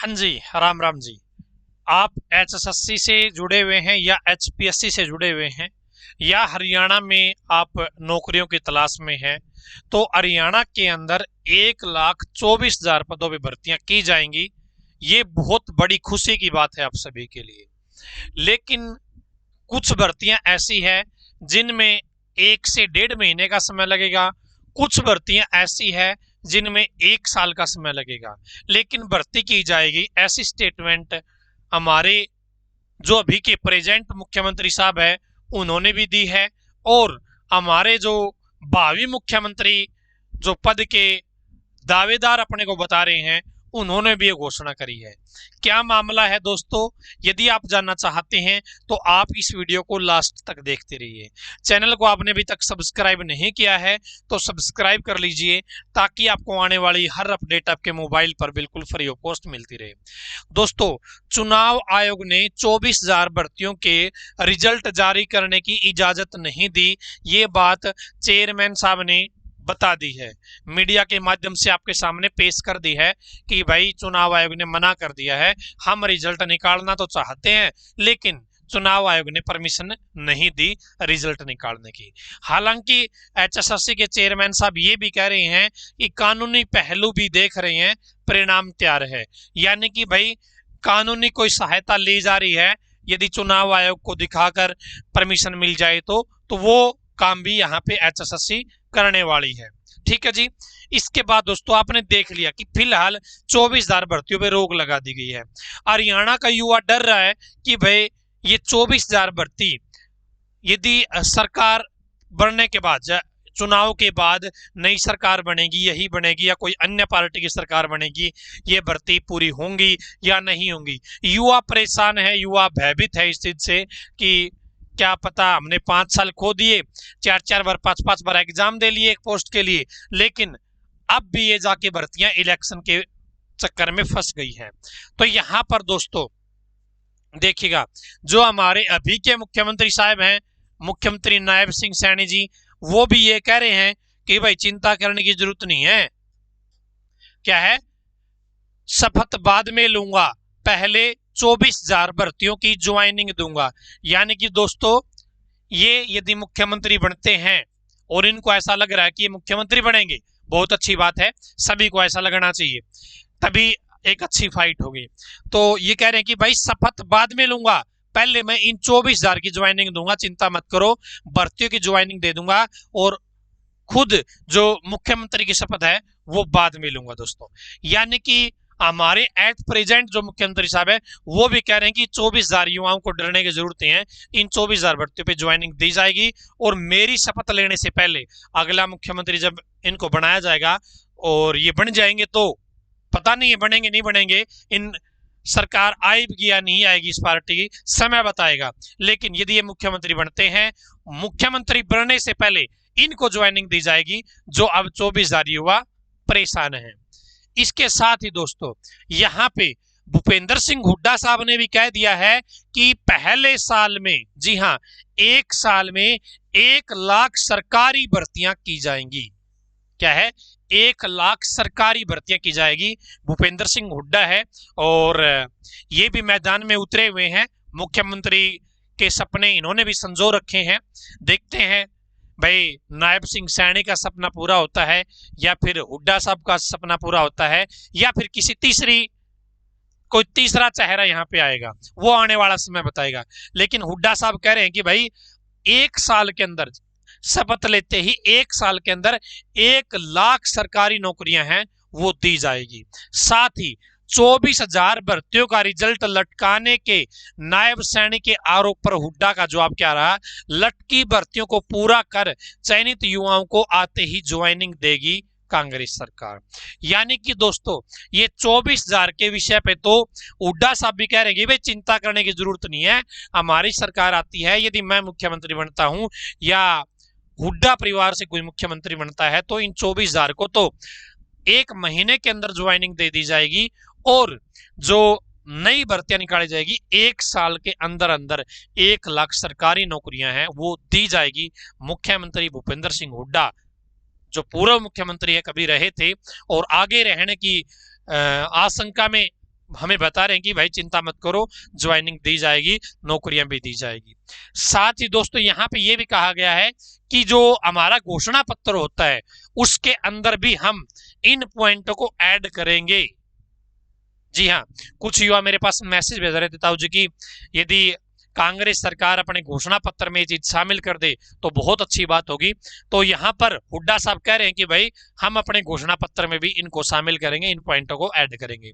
हाँ जी, राम राम जी। आप एचएसएससी से जुड़े हुए हैं या एचपीएससी से जुड़े हुए हैं या हरियाणा में आप नौकरियों की तलाश में हैं, तो हरियाणा के अंदर 1,24,000 पदों पर भर्तियां की जाएंगी। ये बहुत बड़ी खुशी की बात है आप सभी के लिए। लेकिन कुछ भर्तियां ऐसी है जिनमें 1 से 1.5 महीने का समय लगेगा। कुछ भर्तियां ऐसी है जिनमें 1 साल का समय लगेगा। लेकिन भर्ती की जाएगी, ऐसी स्टेटमेंट हमारे जो अभी के प्रेजेंट मुख्यमंत्री साहब है उन्होंने भी दी है। और हमारे जो भावी मुख्यमंत्री जो पद के दावेदार अपने को बता रहे हैं उन्होंने भी ये घोषणा करी है। क्या मामला है दोस्तों, यदि आप जानना चाहते हैं तो आप इस वीडियो को लास्ट तक देखते रहिए। चैनल को आपने अभी तक सब्सक्राइब नहीं किया है तो सब्सक्राइब कर लीजिए, ताकि आपको आने वाली हर अपडेट आपके मोबाइल पर बिल्कुल फ्री ऑफ कॉस्ट मिलती रहे। दोस्तों, चुनाव आयोग ने 24,000 भर्तियों के रिजल्ट जारी करने की इजाजत नहीं दी। ये बात चेयरमैन साहब ने बता दी है, मीडिया के माध्यम से आपके सामने पेश कर दी है कि भाई चुनाव आयोग ने मना कर दिया है। हम रिजल्ट निकालना तो चाहते हैं लेकिन चुनाव आयोग ने परमिशन नहीं दी रिजल्ट निकालने की। हालांकि एचएसएससी के चेयरमैन साहब ये भी कह रहे हैं कि कानूनी पहलू भी देख रहे हैं, परिणाम तैयार है। यानी कि भाई कानूनी कोई सहायता ली जा रही है, यदि चुनाव आयोग को दिखाकर परमिशन मिल जाए तो वो काम भी यहाँ पे एचएसएससी करने वाली है। ठीक है जी। इसके बाद दोस्तों आपने देख लिया कि फिलहाल 24,000 भर्तियों पे रोक लगा दी गई है। हरियाणा का युवा डर रहा है कि भाई ये 24,000 भर्ती यदि सरकार बनने के बाद, चुनाव के बाद नई सरकार बनेगी, यही बनेगी या कोई अन्य पार्टी की सरकार बनेगी, ये भर्ती पूरी होंगी या नहीं होंगी। युवा परेशान है, युवा भयभीत है इस चीज से कि क्या पता हमने 5 साल खो दिए, 4-4 बार 5-5 बार एग्जाम दे लिए एक पोस्ट के लिए, लेकिन अब भी ये जाके भर्तियां इलेक्शन के चक्कर में फंस गई है। तो यहां पर दोस्तों देखिएगा, जो हमारे अभी के मुख्यमंत्री साहब हैं, मुख्यमंत्री नायब सिंह सैनी जी, वो भी ये कह रहे हैं कि भाई चिंता करने की जरूरत नहीं है। क्या है, शपथ बाद में लूंगा, पहले 24,000 भर्तियों की ज्वाइनिंग दूंगा। यानी कि दोस्तों ये यदि मुख्यमंत्री बनते हैं और इनको ऐसा लग रहा है कि ये मुख्यमंत्री बनेंगे, बहुत अच्छी बात है, सभी को ऐसा लगना चाहिए, तभी एक अच्छी फाइट होगी। तो ये कह रहे हैं कि भाई शपथ बाद में लूंगा, पहले मैं इन 24,000 की ज्वाइनिंग दूंगा, चिंता मत करो, भर्तियों की ज्वाइनिंग दे दूंगा, और खुद जो मुख्यमंत्री की शपथ है वो बाद में लूंगा दोस्तों। यानी कि हमारे एट प्रेजेंट जो मुख्यमंत्री साहब है वो भी कह रहे हैं कि 24,000 युवाओं को डरने की जरूरत है, इन 24,000 भर्तियों पे ज्वाइनिंग दी जाएगी। और मेरी शपथ लेने से पहले अगला मुख्यमंत्री जब इनको बनाया जाएगा और ये बन जाएंगे, तो पता नहीं है बनेंगे नहीं बनेंगे, इन सरकार आएगी या नहीं आएगी इस पार्टी की, समय बताएगा। लेकिन यदि ये मुख्यमंत्री बनते हैं, मुख्यमंत्री बनने से पहले इनको ज्वाइनिंग दी जाएगी, जो अब 24,000 युवा परेशान हैं। इसके साथ ही दोस्तों यहां पे भूपेंद्र सिंह हुड्डा साहब ने भी कह दिया है कि पहले साल में, जी हां, 1 साल में 1 लाख सरकारी भर्तियां की जाएंगी। क्या है, 1 लाख सरकारी भर्तियां की जाएगी। भूपेंद्र सिंह हुड्डा है और ये भी मैदान में उतरे हुए हैं, मुख्यमंत्री के सपने इन्होंने भी संजो रखे हैं। देखते हैं भाई नायब सिंह सैनी का सपना पूरा होता है या फिर हुड्डा साहब का सपना पूरा होता है, या फिर कोई तीसरा चेहरा यहाँ पे आएगा, वो आने वाला समय बताएगा। लेकिन हुड्डा साहब कह रहे हैं कि भाई 1 साल के अंदर, शपथ लेते ही 1 साल के अंदर 1 लाख सरकारी नौकरियां हैं वो दी जाएगी। साथ ही 24,000 भर्तियों का रिजल्ट लटकाने के नायब सैनी के आरोप पर हुड्डा का जवाब क्या रहा, लटकी भर्तियों को पूरा कर चयनित युवाओं को आते ही ज्वाइनिंग देगी कांग्रेस सरकार। यानी कि दोस्तों ये 24,000 के विषय पे तो हुड्डा साहब भी कह रहे हैं भाई चिंता करने की जरूरत नहीं है, हमारी सरकार आती है, यदि मैं मुख्यमंत्री बनता हूं या हुड्डा परिवार से कोई मुख्यमंत्री बनता है तो इन 24,000 को तो 1 महीने के अंदर ज्वाइनिंग दे दी जाएगी, और जो नई भर्तियां निकाली जाएगी 1 साल के अंदर अंदर 1 लाख सरकारी नौकरियां हैं वो दी जाएगी। मुख्यमंत्री भूपेंद्र सिंह हुड्डा जो पूर्व मुख्यमंत्री है, कभी रहे थे और आगे रहने की आशंका में हमें बता रहे हैं कि भाई चिंता मत करो, ज्वाइनिंग दी जाएगी, नौकरियां भी दी जाएगी। साथ ही दोस्तों यहाँ पे ये भी कहा गया है कि जो हमारा घोषणा पत्र होता है उसके अंदर भी हम इन पॉइंटों को ऐड करेंगे। जी हाँ, कुछ युवा मेरे पास मैसेज भेज रहे थे ताऊ जी की यदि कांग्रेस सरकार अपने घोषणा पत्र में ये चीज शामिल कर दे तो बहुत अच्छी बात होगी। तो यहाँ पर हुड्डा साहब कह रहे हैं कि भाई हम अपने घोषणा पत्र में भी इनको शामिल करेंगे, इन पॉइंटों को ऐड करेंगे।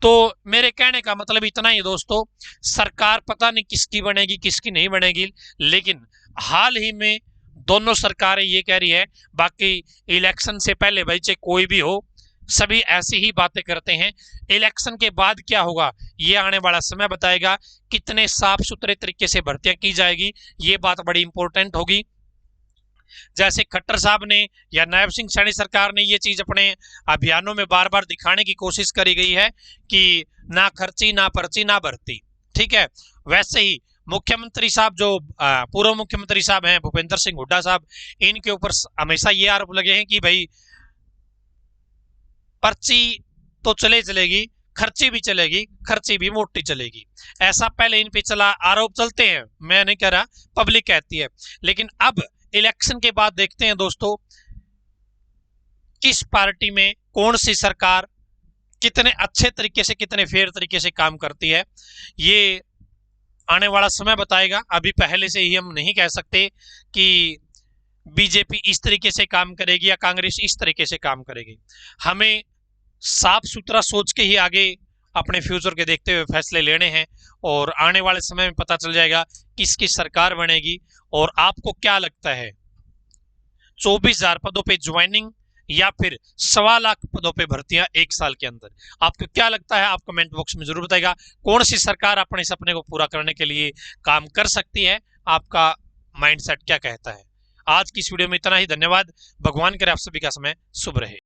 तो मेरे कहने का मतलब इतना ही दोस्तों, सरकार पता नहीं किसकी बनेगी किसकी नहीं बनेगी, लेकिन हाल ही में दोनों सरकारें ये कह रही है, बाकी इलेक्शन से पहले भाई चाहे कोई भी हो सभी ऐसी ही बातें करते हैं। इलेक्शन के बाद क्या होगा ये आने वाला समय बताएगा, कितने साफ सुथरे तरीके से भर्तियां की जाएगी ये बात बड़ी इंपॉर्टेंट होगी। जैसे खट्टर साहब ने या नायब सिंह सैनी सरकार ने ये चीज अपने अभियानों में बार बार दिखाने की कोशिश करी गई है कि ना खर्ची ना पर्ची ना भर्ती, ठीक है। वैसे ही मुख्यमंत्री साहब जो पूर्व मुख्यमंत्री साहब हैं भूपेंद्र सिंह हुड्डा साहब, इनके ऊपर हमेशा ये आरोप लगे हैं कि भाई पर्ची तो चलेगी, खर्ची भी चलेगी, खर्ची भी मोटी चलेगी। ऐसा पहले इन पे चला आरोप चलते हैं, मैं नहीं कह रहा, पब्लिक कहती है। लेकिन अब इलेक्शन के बाद देखते हैं दोस्तों किस पार्टी में कौन सी सरकार कितने अच्छे तरीके से कितने फेयर तरीके से काम करती है, ये आने वाला समय बताएगा। अभी पहले से ही हम नहीं कह सकते कि बीजेपी इस तरीके से काम करेगी या कांग्रेस इस तरीके से काम करेगी। हमें साफ सुथरा सोच के ही आगे अपने फ्यूचर के देखते हुए फैसले लेने हैं और आने वाले समय में पता चल जाएगा किसकी सरकार बनेगी। और आपको क्या लगता है 24,000 पदों पे ज्वाइनिंग या फिर 1.25 पदों पे भर्तियां 1 साल के अंदर, आपको क्या लगता है? आप कमेंट बॉक्स में जरूर बताइएगा कौन सी सरकार अपने सपने को पूरा करने के लिए काम कर सकती है, आपका माइंडसेट क्या कहता है। आज की इस वीडियो में इतना ही, धन्यवाद। भगवान करे आप सभी का समय शुभ रहे।